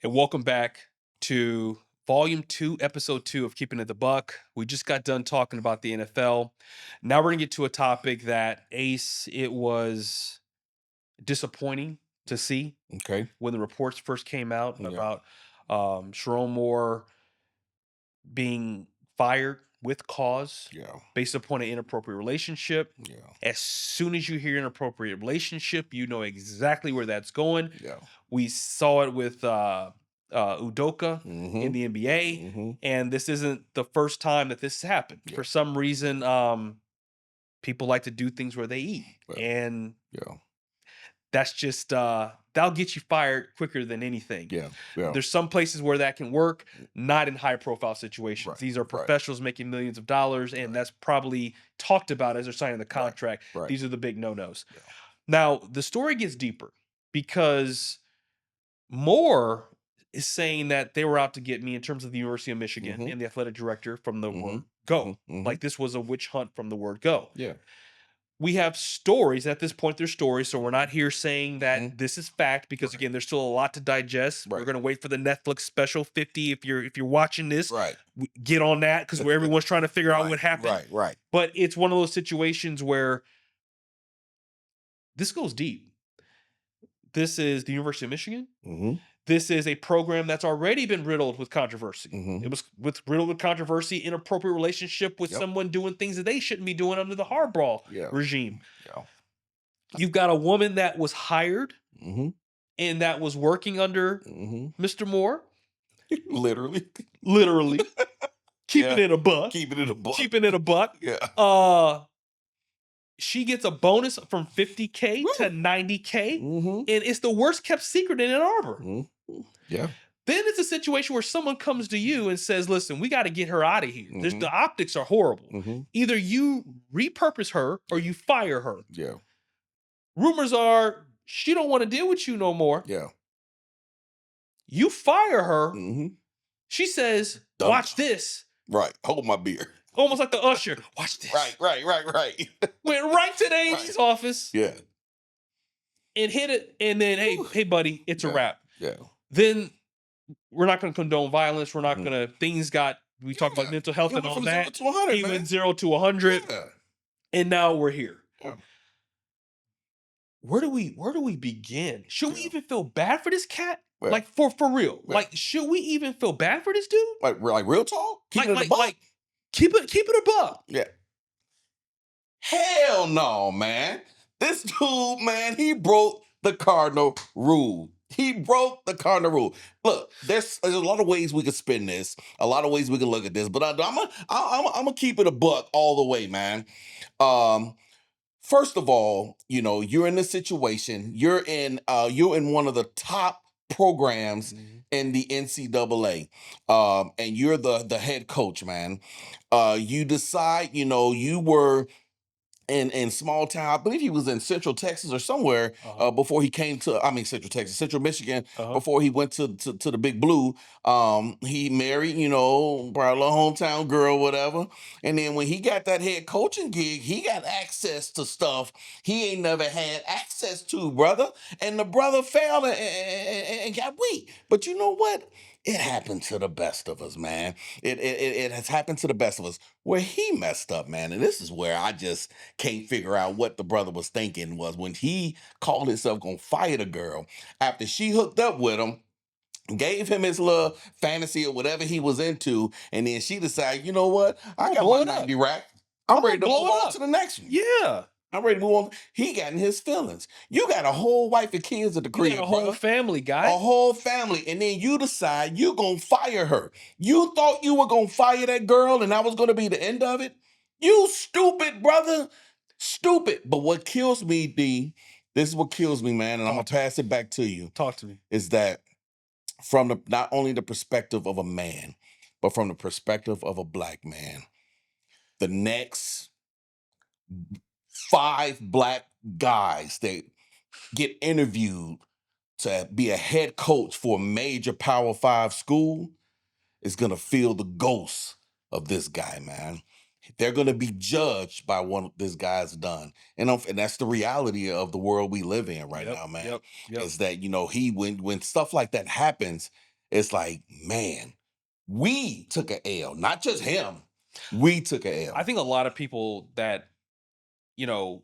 And welcome back to Volume 2, Episode 2 of Keeping It the Buck. We just got done talking about the NFL. Now we're going to get to a topic that, Ace, it was disappointing to see Okay. when the reports first came out Yeah. about Sherrone Moore being fired with cause Yeah. based upon an inappropriate relationship. Yeah. As soon as you hear inappropriate relationship, you know exactly where that's going. Yeah. We saw it with Udoka in Mm-hmm. the NBA, Mm-hmm. and this isn't the first time that this has happened. Yeah. For some reason, people like to do things where they eat, Well, and Yeah. that's just that'll get you fired quicker than anything. Yeah. Yeah. There's some places where that can work, not in high profile situations. Right. These are Right. professionals making millions of dollars, and Right. that's probably talked about as they're signing the contract. Right. These are the big no-nos. Yeah. Now, the story gets deeper because Moore is saying that they were out to get me in terms of the University of Michigan Mhm. and the athletic director from the Mhm. word go. Mhm. Like this was a witch hunt from the word go. Yeah. We have stories at this point. There's stories, so we're not here saying that Mhm. this is fact because Right. again, there's still a lot to digest. We're Right. gonna wait for the Netflix special 50. If you're watching this, Right. get on that because where everyone's trying to figure out Right. what happened. Right. Right. But it's one of those situations where this goes deep. This is the University of Michigan. Mm-hmm. This is a program that's already been riddled with controversy. Mhm. It was riddled with controversy, inappropriate relationship with Yep. someone doing things that they shouldn't be doing under the hardball Yeah. regime. Yeah. You've got a woman that was hired Mm-hmm. and that was working under Mm-hmm. Mr. Moore, Literally. literally keeping Yeah. it a buck, Keeping it a buck. keeping it a buck. Yeah. She gets a bonus from 50K to Woo. 90K, Mm-hmm. and it's the worst kept secret in Ann Arbor. Mm-hmm. Yeah. Then it's a situation where someone comes to you and says, listen, we got to get her out of here. Mhm. The optics are horrible. Mm-hmm. Either you repurpose her or you fire her. Yeah. Rumors are she don't want to deal with you no more. Yeah. You fire her. Mm-hmm. She says, Dumb. watch this. Right. Hold my beer. Almost like the usher. Watch this. Right. Went right to the AD's office Yeah. and hit it. And then, hey, buddy, it's a Yeah. wrap. Yeah. Then we're not going to condone violence. We're not Mhm. going to, things got, we talk about mental health He and went all from that. 0 to 100, He man. went 0 to 100. Yeah. And now we're here. Yeah. Where do we begin? Should we Yeah. even feel bad for this cat? Yeah. Like for real? Yeah. Like should we even feel bad for this dude? Like real talk? Keeping it a buck? Like keep it a buck. Yeah. Hell no, man. This dude, man, he broke the cardinal rule. He broke the cardinal rule. Look, there's a lot of ways we could spin this, a lot of ways we can look at this, but I'm gonna keep it a buck all the way, man. First of all, you're in this situation. You're in one of the top programs in the NCAA, and you're the head coach, man. You decide, you were in small town. I believe he was in Central Texas or somewhere before he came to. I mean, Central Michigan. Before he went to the Big Blue. He married, probably a hometown girl, whatever. And then when he got that head coaching gig, he got access to stuff he ain't never had access to, brother. And the brother failed and got weak. But you know what? It happened to the best of us, man. It has happened to the best of us. Where he messed up, man, and this is where I just can't figure out what the brother was thinking was when he called himself gonna fire the girl after she hooked up with him, gave him his little fantasy or whatever he was into, and then she decided, you know what? I got my 90 rack. I'm ready to move on to the next one. Yeah. I'm ready to move on. He got in his feelings. You got a whole wife and kids at the crib, You got a whole family, guy. A whole family. And then you decide you're going to fire her. You thought you were going to fire that girl and that was going to be the end of it? You stupid, brother. Stupid. But what kills me, D, this is what kills me, man, and I'm going to pass it back to you. Talk to me. Is that from not only the perspective of a man, but from the perspective of a black man, the next 5 black guys that get interviewed to be a head coach for a major Power 5 school is going to feel the ghost of this guy, man. They're going to be judged by what this guy's done. And that's the reality of the world we live in right now, man. Yep. Is that, when stuff like that happens, it's like, man, we took a L, not just him. We took a I L. think a lot of people that, you know,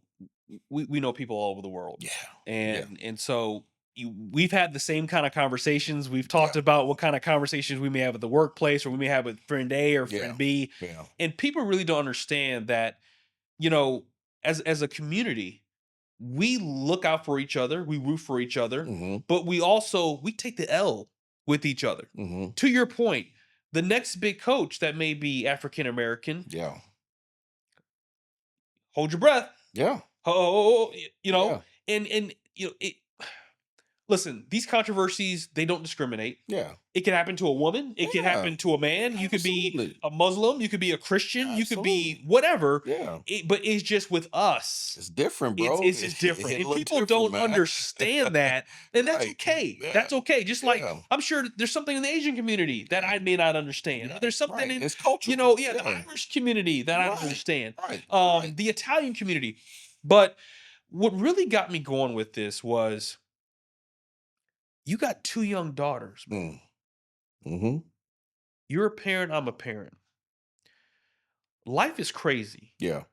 we know people all over the world, Yeah, yeah, and so we've had the same kind of conversations. We've yeah, talked about what kind of conversations we may have at the workplace, or we may have with friend A or yeah, friend B, yeah. and people really don't understand that, you know, as a community, we look out for each other, we root for each other, Hmm. but we take the L with each other. Hmm. To your point, the next big coach that may be African American, Yeah, hold your breath. yeah, Oh, you know, yeah, and you know, listen, these controversies, they don't discriminate. yeah, It can happen to a woman, it can yeah. happen to a man, you could be Absolutely, a Muslim, you could be a Christian, you could absolutely. be whatever. Yeah, But it's just with us. it's different, It's bro. it's just It different. hit a And little people different, don't man. understand that. And that's Right. okay. Yeah. That's okay. Just like Yeah. I'm sure there's something in the Asian community that I may not understand. Yeah. There's something Right. in, It's cultural. yeah, the Yeah. Irish community that I don't Right. understand. Right. Right. The Italian community. But what really got me going with this was you got two young daughters, man. Mm. Mm-hmm. You're a parent, I'm a parent. Life is crazy. Yeah.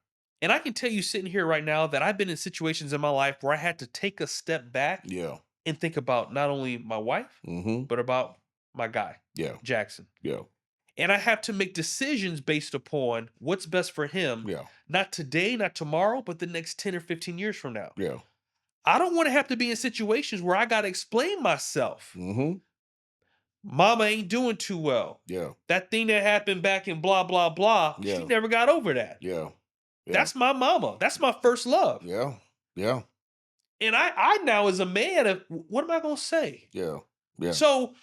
And I can tell you sitting here right now that I've been in situations in my life where I had to take a step back Yeah. and think about not only my wife, Mm-hmm. but about my guy, Yeah. Jackson. Yeah. And I have to make decisions based upon what's best for him, Yeah. not today, not tomorrow, but the next 10 or 15 years from now. Yeah. I don't want to have to be in situations where I got to explain myself. Mm-hmm. Mama ain't doing too well. Yeah. That thing that happened back in blah, blah, blah, she Yeah. never got over that. Yeah. Yeah. That's my mama. That's my first love. Yeah. Yeah. And I now, as a man, what am I going to say? Yeah. Yeah. So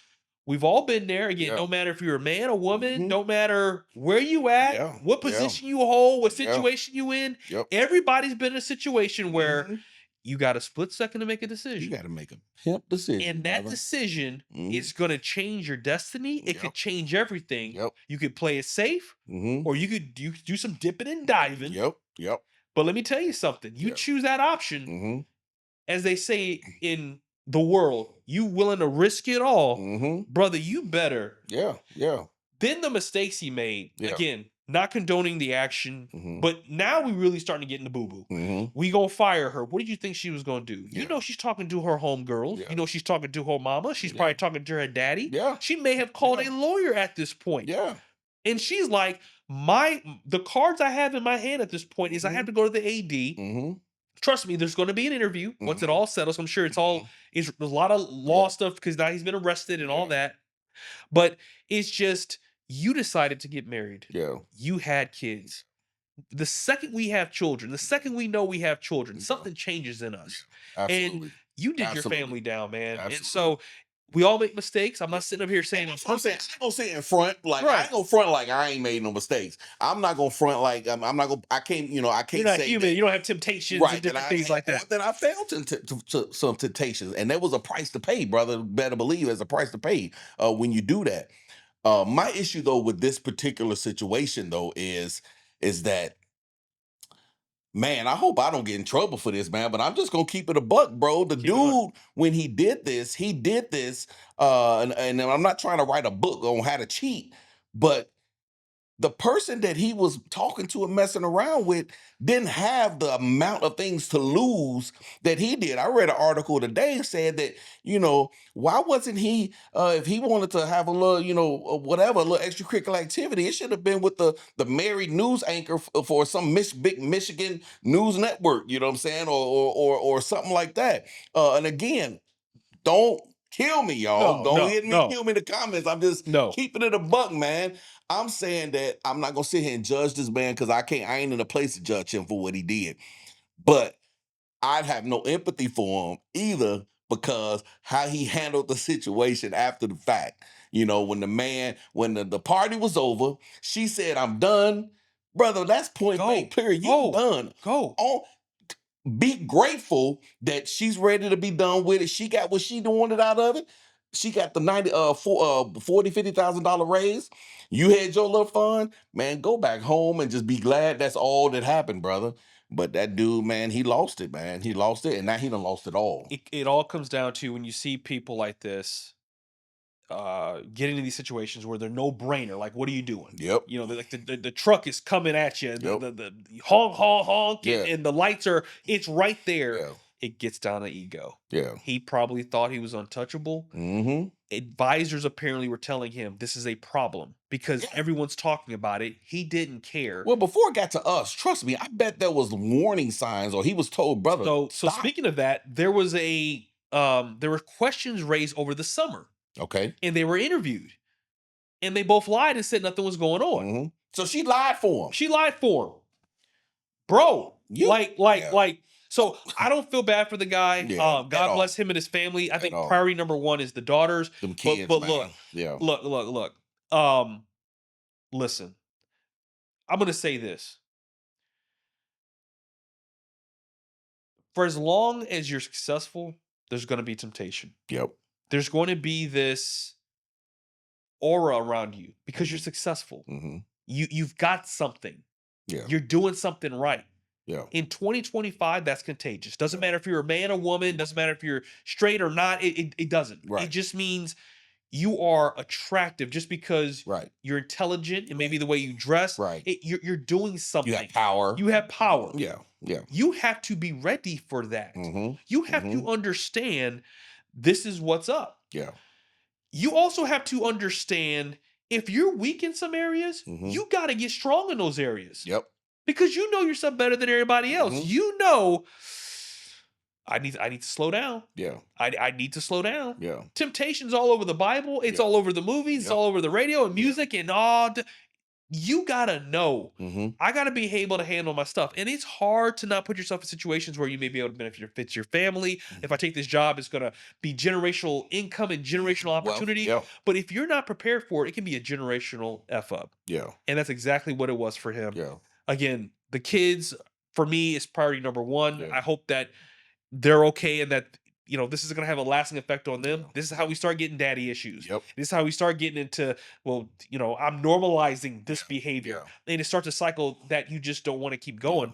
we've all been there. Again, Yeah. no matter if you're a man, a woman, Mm-hmm. no matter where you at, Yeah. what Yeah. position you hold, what Yeah. situation you in, Yep. everybody's been in a situation where Mhm. you got a split second to make a You decision. got to make a pimp decision, And that brother. decision Mhm. is going to change your destiny. It could Yep. change everything. Yep. You could play it safe, Mm-hmm. or you could do some dipping and diving. Yep. Yep. But let me tell you something. You Yeah. choose that option, Mm-hmm. as they say in the world, you willing to risk it all, Mm-hmm. brother, you better. Yeah. Yeah. Then the mistakes he made, Yeah. again, not condoning the action, Mm-hmm. but now we really starting to get into boo-boo. Mm-hmm. We gonna fire her. What did you think she was gonna do? You Yeah. know she's talking to her homegirls. Yeah. You know she's talking to her mama. She's Yeah. probably talking to her daddy. Yeah. She may have called Yeah. a lawyer at this point. Yeah. And she's like, the cards I have in my hand at this point is I have to go to the AD. Mm-hmm. Trust me, there's going to be an interview once it Mhm. all settles. I'm sure it's all there's a lot of law Yeah. stuff because now he's been arrested and all Yeah. that. But it's just you decided to get married. Yeah. You had kids. The second we have children, the second we know we have children, Yeah. something changes in us. And Absolutely. you did your Absolutely. family down, man. And Absolutely. so we all make mistakes. I'm not sitting up here saying That's what I'm saying. I ain't gonna say in front, like I Right. ain't gonna front like I ain't made no mistakes. I'm not gonna front like I'm not gonna. I can't. You know, I you're can't not say human. that, You don't have temptations right and that different I things like that. or that I failed to some temptations, and there was a price to pay, brother. Better believe there's a price to pay when you do that. My issue though with this particular situation though is that, man, I hope I don't get in trouble for this, man. But I'm just gonna keep it a buck, bro. The Keep it on. dude, when he did this, and I'm not trying to write a book on how to cheat, but the person that he was talking to and messing around with didn't have the amount of things to lose that he did. I read an article today said that, why wasn't he, if he wanted to have a little, whatever, a little extracurricular activity, it should have been with the married news anchor for some big Michigan news network, you know what I'm saying? Or something like that. And again, don't kill me, y'all. No, Don't no, hit me, no, kill me in the comments. I'm just no. keeping it a buck, man. I'm saying that I'm not gonna sit here and judge this man because I ain't in a place to judge him for what he did. But I'd have no empathy for him either because how he handled the situation after the fact. When the party was over, she said, "I'm done." Brother, that's point blank, Go, period. You go, done. go. Be grateful that she's ready to be done with it. She got what she wanted out of it. She got the 40, $50,000 raise. You had your little fun, man. Go back home and just be glad that's all that happened, brother. But that dude, man, he lost it, man. He lost it, and now he done lost it all. It all comes down to when you see people like this. get into these situations where they're no brainer. Like, what are you doing? Yep. You know, like the truck is coming at you, Yep. the honk, honk, honk, Yeah. and the lights are, it's right there. Yeah. It gets down to ego. Yeah. He probably thought he was untouchable. Mm-hmm. Advisors apparently were telling him this is a problem because Yeah. everyone's talking about it. He didn't care. Well, before it got to us, trust me, I bet there was warning signs, or he was told, brother, So stop. speaking of that, there were questions raised over the summer, Okay. and they were interviewed, and they both lied and said nothing was going on. Mm-hmm. So she lied for him. She lied for him, bro. You, yeah, So I don't feel bad for the guy. yeah, at God all, bless him and his family. I at think all. priority number one is the daughters. Them But kids, but man. Yeah. look. Um, listen, I'm gonna say this. For as long as you're successful, there's gonna be temptation. Yep. There's going to be this aura around you because you're Mm-hmm. successful. Mm-hmm. You've got something. Yeah. You're doing something right. Yeah. In 2025, that's contagious. Doesn't Yeah. matter if you're a man or woman, doesn't matter if you're straight or not. It doesn't. It Right. just means you are attractive just because Right. you're intelligent and maybe the way you dress. Right. You're doing You something. have power. You have power. Yeah. Yeah. You have to be ready for that. Mm-hmm. You have Mm-hmm. to understand this is what's up. Yeah. You also have to understand if you're weak in some areas, Mm-hmm. you got to get strong in those areas Yep. because you know yourself better than everybody else. Mhm. You know, I need to slow down. Yeah. I need to slow down. Yeah. Temptation's all over the Bible. It's Yeah. all over the movies. It's Yep. all over the radio and Yeah. music and all. You gotta know. Mm-hmm. I gotta be able to handle my stuff, and it's hard to not put yourself in situations where you may be able to benefit your family. If I take this job, it's gonna be generational income and generational Well, opportunity. yeah. But if you're not prepared for it, it can be a generational f up, Yeah. and that's exactly what it was for him. Yeah. Again, the kids for me is priority number one. Yeah. I hope that they're okay and that this is going to have a lasting effect on them. Yeah. This is how we start getting daddy issues. Yep. This is how we start getting into, I'm normalizing this Yeah. behavior. Yeah. And it starts a cycle that you just don't want to keep going.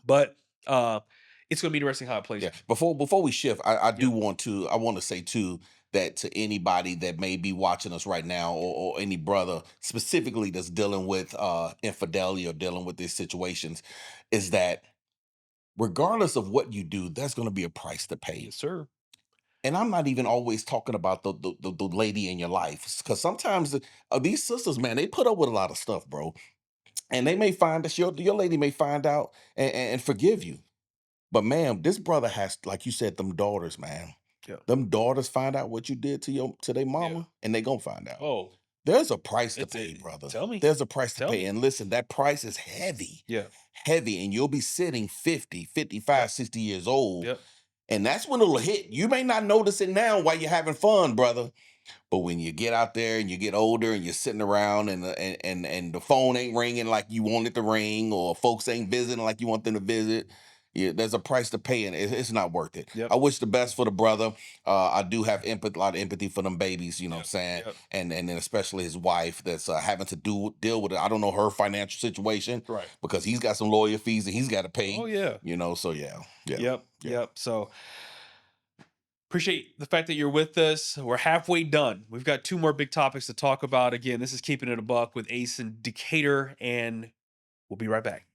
But it's going to be interesting how it plays. Yeah. Before we shift, I do Yep. I want to say too that to anybody that may be watching us right now, or any brother specifically that's dealing with infidelity or dealing with these situations, is that regardless of what you do, there's going to be a price to pay. Yes, sir. And I'm not even always talking about the lady in your life, because sometimes these sisters, man, they put up with a lot of stuff, bro. And they may find that your lady may find out and forgive you. But man, this brother has, like you said, them daughters, man. Yeah. Them daughters find out what you did to their mama, Yeah. and they gonna find out. Oh, There's a price to it's pay, a, brother. tell me. There's a price to Tell pay. me. And listen, that price is heavy. Yeah. Heavy. And you'll be sitting 50, 55, Yep. 60 years old. Yep. And that's when it'll hit. You may not notice it now while you're having fun, brother. But when you get out there and you get older and you're sitting around and the phone ain't ringing like you want it to ring, or folks ain't visiting like you want them to visit, yeah, there's a price to pay, and it's not worth it. Yep. I wish the best for the brother. I do have a lot of empathy for them babies, you know what I'm saying? Yep. And then especially his wife that's having to deal with it. I don't know her financial situation, Right. because he's got some lawyer fees that he's got to pay. Oh, yeah. So yeah. Yep. Yeah. Yep. So appreciate the fact that you're with us. We're halfway done. We've got two more big topics to talk about. Again, this is Keeping It a Buck with Ace and Decatur, and we'll be right back.